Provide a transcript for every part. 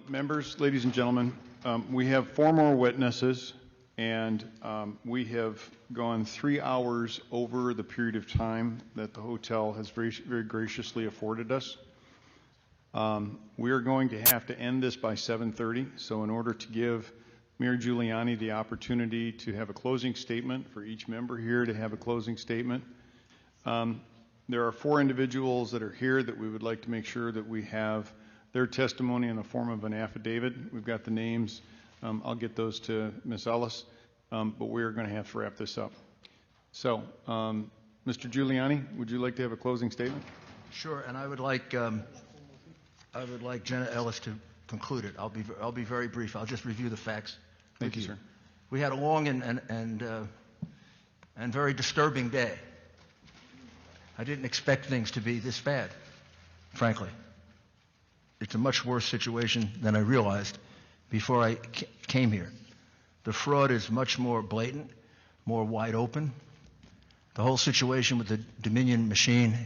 Members, ladies and gentlemen, we have 4 more witnesses, and we have gone 3 hours over the period of time that the hotel has very graciously afforded us. We are going to have to end this by 7:30, so in order to give Mayor Giuliani the opportunity to have a closing statement, for each member here to have a closing statement, there are 4 individuals that are here that we would like to make sure that we have their testimony in the form of an affidavit. We've got the names. I'll get those to Ms. Ellis, but we're going to have to wrap this up. So, Mr. Giuliani, would you like to have a closing statement? Sure, and I would like Jenna Ellis to conclude it. I'll be very brief. I'll just review the facts. Thank you, sir. We had a long and very disturbing day. I didn't expect things to be this bad, frankly. It's a much worse situation than I realized before I came here. The fraud is much more blatant, more wide open. The whole situation with the Dominion machine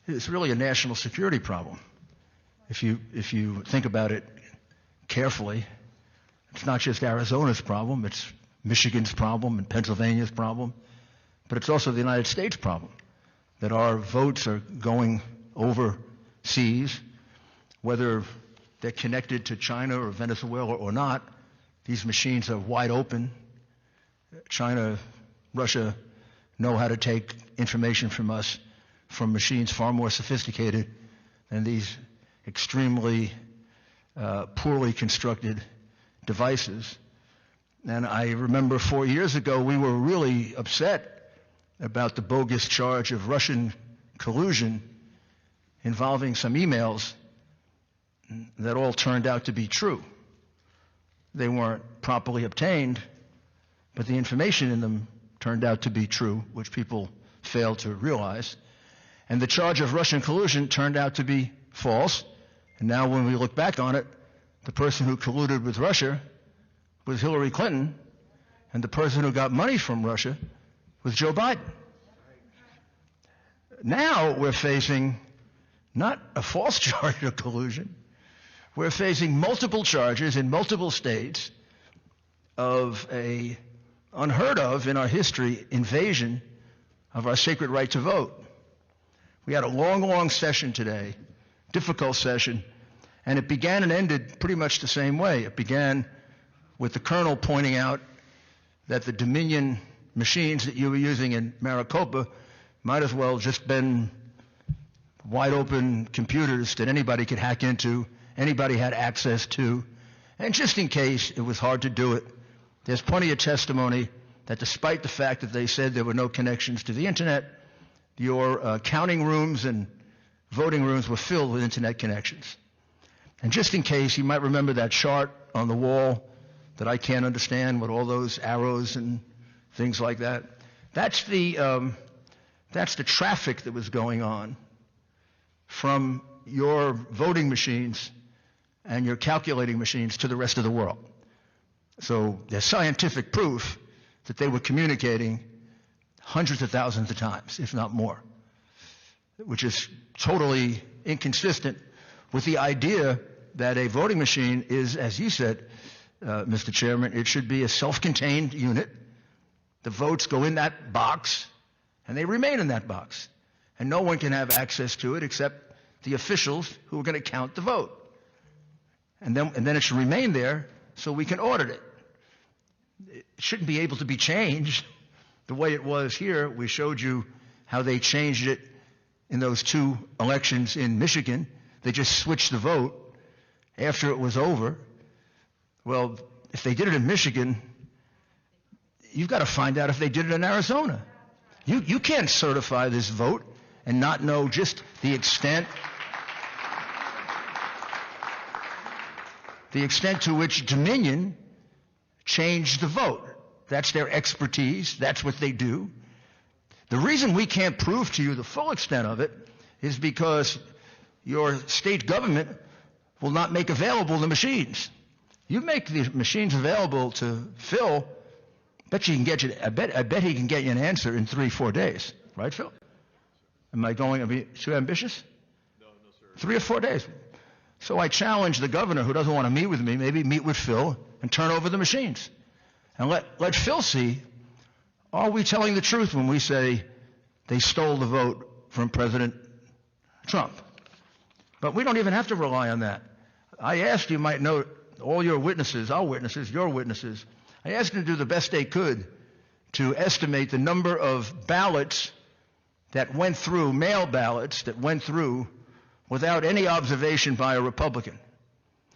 is really a national security problem. If you think about it carefully, it's not just Arizona's problem, it's Michigan's problem and Pennsylvania's problem, but it's also the United States problem, that our votes are going overseas. Whether they're connected to China or Venezuela or not, these machines are wide open. China, Russia know how to take information from us from machines far more sophisticated than these extremely poorly constructed devices. And I remember 4 years ago, we were really upset about the bogus charge of Russian collusion involving some emails that all turned out to be true. They weren't properly obtained, but the information in them turned out to be true, which people failed to realize. And the charge of Russian collusion turned out to be false. And now when we look back on it, the person who colluded with Russia was Hillary Clinton, and the person who got money from Russia was Joe Biden. Now we're facing not a false charge of collusion. We're facing multiple charges in multiple states of a unheard of in our history invasion of our sacred right to vote. We had a long session today, difficult session, and it began and ended pretty much the same way. It began with the colonel pointing out that the Dominion machines that you were using in Maricopa might as well just been wide open computers that anybody could hack into, anybody had access to, and just in case it was hard to do it, there's plenty of testimony that despite the fact that they said there were no connections to the internet, your counting rooms and voting rooms were filled with internet connections. And just in case, you might remember that chart on the wall that I can't understand with all those arrows and things like that. That's the traffic that was going on from your voting machines and your calculating machines to the rest of the world. So there's scientific proof that they were communicating hundreds of thousands of times, if not more, which is totally inconsistent with the idea that a voting machine is, as you said, Mr. Chairman, it should be a self-contained unit. The votes go in that box, and they remain in that box. And no one can have access to it except the officials who are going to count the vote. And then it should remain there so we can audit it. It shouldn't be able to be changed the way it was here. We showed you how they changed it in those 2 elections in Michigan. They just switched the vote after it was over. Well, if they did it in Michigan, you've got to find out if they did it in Arizona. You can't certify this vote and not know just the extent to which Dominion changed the vote. That's their expertise. That's what they do. The reason we can't prove to you the full extent of it is because your state government will not make available the machines. You make the machines available to Phil, I bet he can get you an answer in 3-4 days. Right, Phil? Am I going to be too ambitious? No, sir. 3 or 4 days. So I challenge the governor, who doesn't want to meet with me, maybe meet with Phil and turn over the machines. And let Phil see, are we telling the truth when we say they stole the vote from President Trump? But we don't even have to rely on that. I asked, you might know, all your witnesses, our witnesses, your witnesses, I asked them to do the best they could to estimate the number of ballots that went through, mail ballots that went through without any observation by a Republican.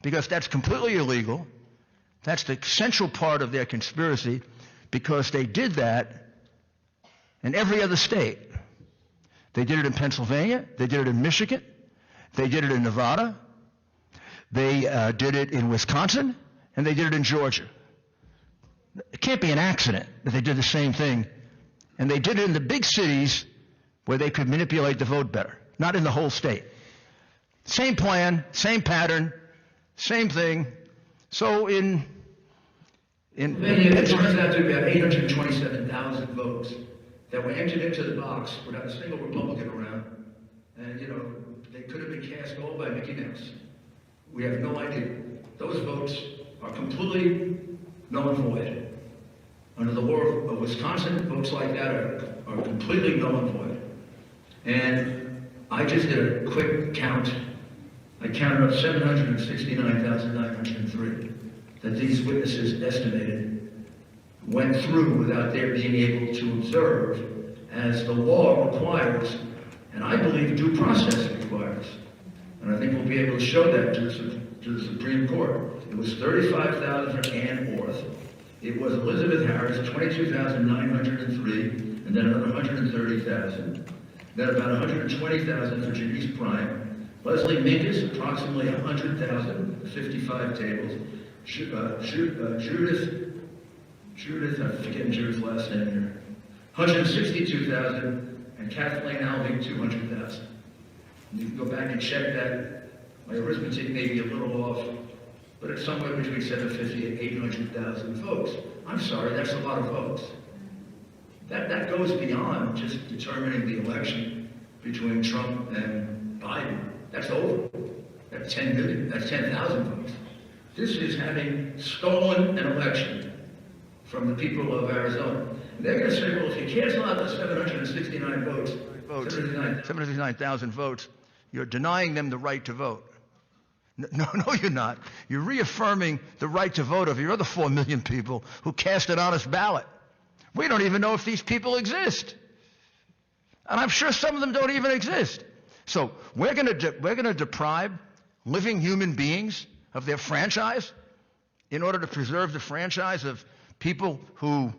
Because that's completely illegal. That's the central part of their conspiracy, because they did that in every other state. They did it in Pennsylvania. They did it in Michigan. They did it in Nevada. They did it in Wisconsin. And they did it in Georgia. It can't be an accident that they did the same thing. And they did it in the big cities where they could manipulate the vote better, not in the whole state. Same plan, same pattern, same thing. So in it turns out to be about 827,000 votes that were entered into the box without a single Republican around. And, they could have been cast all by Mickey Mouse. We have no idea. Those votes are completely null and void. Under the law of Wisconsin, votes like that are completely null and void. And I just did a quick count. I counted up 769,903 that these witnesses estimated went through without their being able to observe, as the law requires, and I believe due process requires. And I think we'll be able to show that to the Supreme Court. It was 35,000 for Ann Orth. It was Elizabeth Harris, 22,903, and then another 130,000. Then about 120,000 for Janice Prime. Leslie Minkus, approximately 100,000, 55 tables. Judith, I'm forgetting Judith's last name here, 162,000, and Kathleen Alving, 200,000. You can go back and check that. My arithmetic may be a little off, but it's somewhere between 750 and 800,000 votes. I'm sorry, that's a lot of votes. That goes beyond just determining the election between Trump and Biden. That's over. That's 10 million. That's 10,000 votes. This is having stolen an election from the people of Arizona. And they're going to say, well, if you cancel out the 769 votes, 769,000 votes, you're denying them the right to vote. No, you're not. You're reaffirming the right to vote of your other 4 million people who cast an honest ballot. We don't even know if these people exist. And I'm sure some of them don't even exist. So we're going to deprive living human beings of their franchise in order to preserve the franchise of people who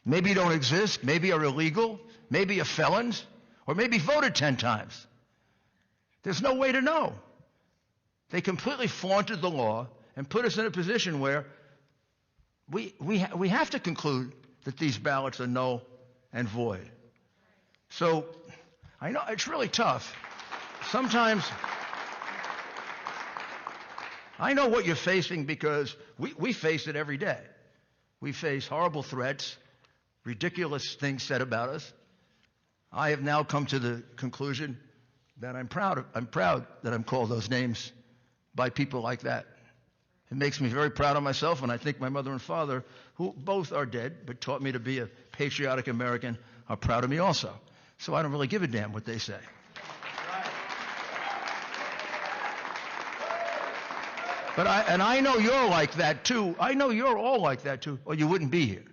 maybe don't exist, maybe are illegal, maybe are felons, or maybe voted 10 times. There's no way to know. They completely flaunted the law and put us in a position where we have to conclude that these ballots are null and void. So I know it's really tough. Sometimes I know what you're facing, because we face it every day. We face horrible threats, ridiculous things said about us. I have now come to the conclusion that I'm proud that I'm called those names by people like that. It makes me very proud of myself, and I think my mother and father, who both are dead but taught me to be a patriotic American, are proud of me also. So I don't really give a damn what they say. But I know you're like that too. I know you're all like that too, or you wouldn't be here.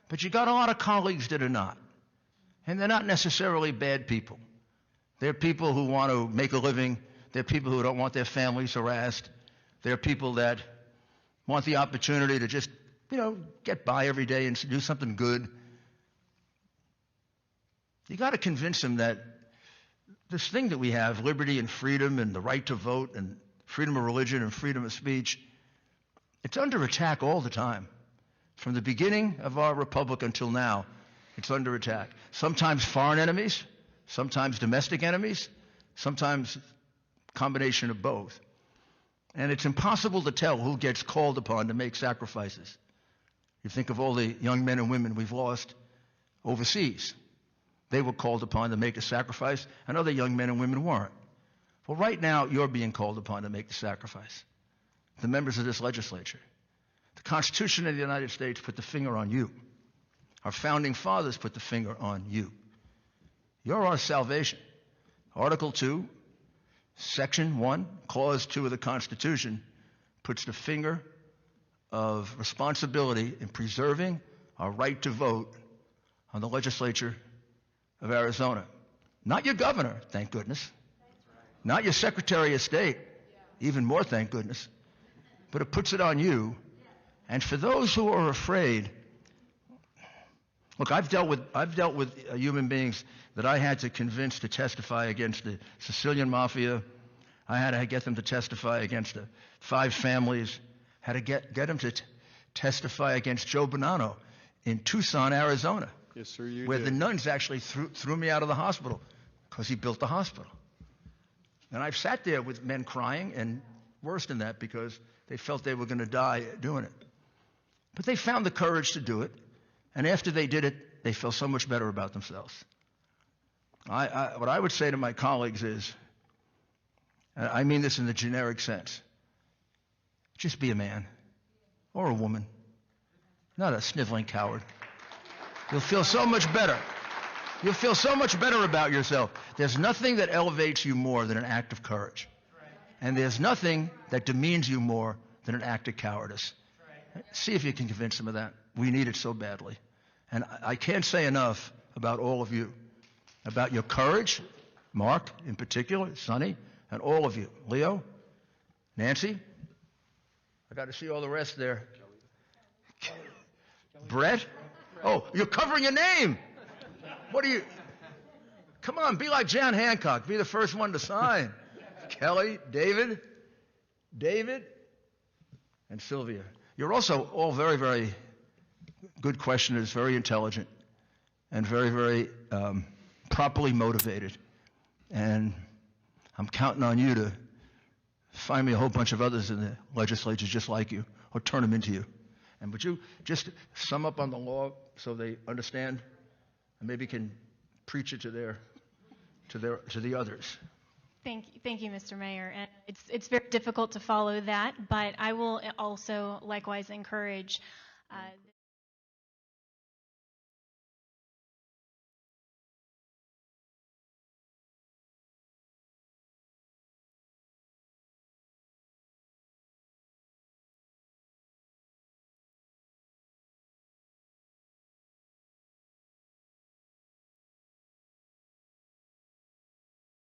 But you got a lot of colleagues that are not. And they're not necessarily bad people. They're people who want to make a living. They're people who don't want their families harassed. They're people that want the opportunity to just, get by every day and do something good. You got to convince them that this thing that we have, liberty and freedom and the right to vote and freedom of religion and freedom of speech, it's under attack all the time. From the beginning of our republic until now, it's under attack. Sometimes foreign enemies, sometimes domestic enemies, sometimes a combination of both. And it's impossible to tell who gets called upon to make sacrifices. You think of all the young men and women we've lost overseas. They were called upon to make a sacrifice, and other young men and women weren't. Well, right now, you're being called upon to make the sacrifice. The members of this legislature. The Constitution of the United States put the finger on you. Our founding fathers put the finger on you. You're our salvation. Article 2, Section 1, Clause 2 of the Constitution puts the finger of responsibility in preserving our right to vote on the legislature of Arizona. Not your governor, thank goodness. Not your Secretary of State, even more thank goodness. But it puts it on you. And for those who are afraid, look, I've dealt with human beings that I had to convince to testify against the Sicilian Mafia. I had to get them to testify against the 5 families. Had to get them to testify against Joe Bonanno in Tucson, Arizona. Yes, sir, you where did. the nuns actually threw me out of the hospital because he built the hospital. And I've sat there with men crying, and worse than that, because they felt they were going to die doing it. But they found the courage to do it, and after they did it, they felt so much better about themselves. What I would say to my colleagues is, and I mean this in the generic sense, just be a man or a woman, not a sniveling coward. You'll feel so much better. You'll feel so much better about yourself. There's nothing that elevates you more than an act of courage. And there's nothing that demeans you more than an act of cowardice. See if you can convince them of that. We need it so badly. And I can't say enough about all of you, about your courage, Mark in particular, Sonny, and all of you. Leo, Nancy, I got to see all the rest there. Brett, oh, you're covering your name. What are you? Come on, be like Jan Hancock. Be the first one to sign. Kelly, David, and Sylvia. You're also all very, very good questioners, very intelligent, and very, very properly motivated. And I'm counting on you to find me a whole bunch of others in the legislature just like you, or turn them into you. And would you just sum up on the law so they understand, and maybe can preach it to the others? Thank you, Mr. Mayor. And it's very difficult to follow that, but I will also likewise encourage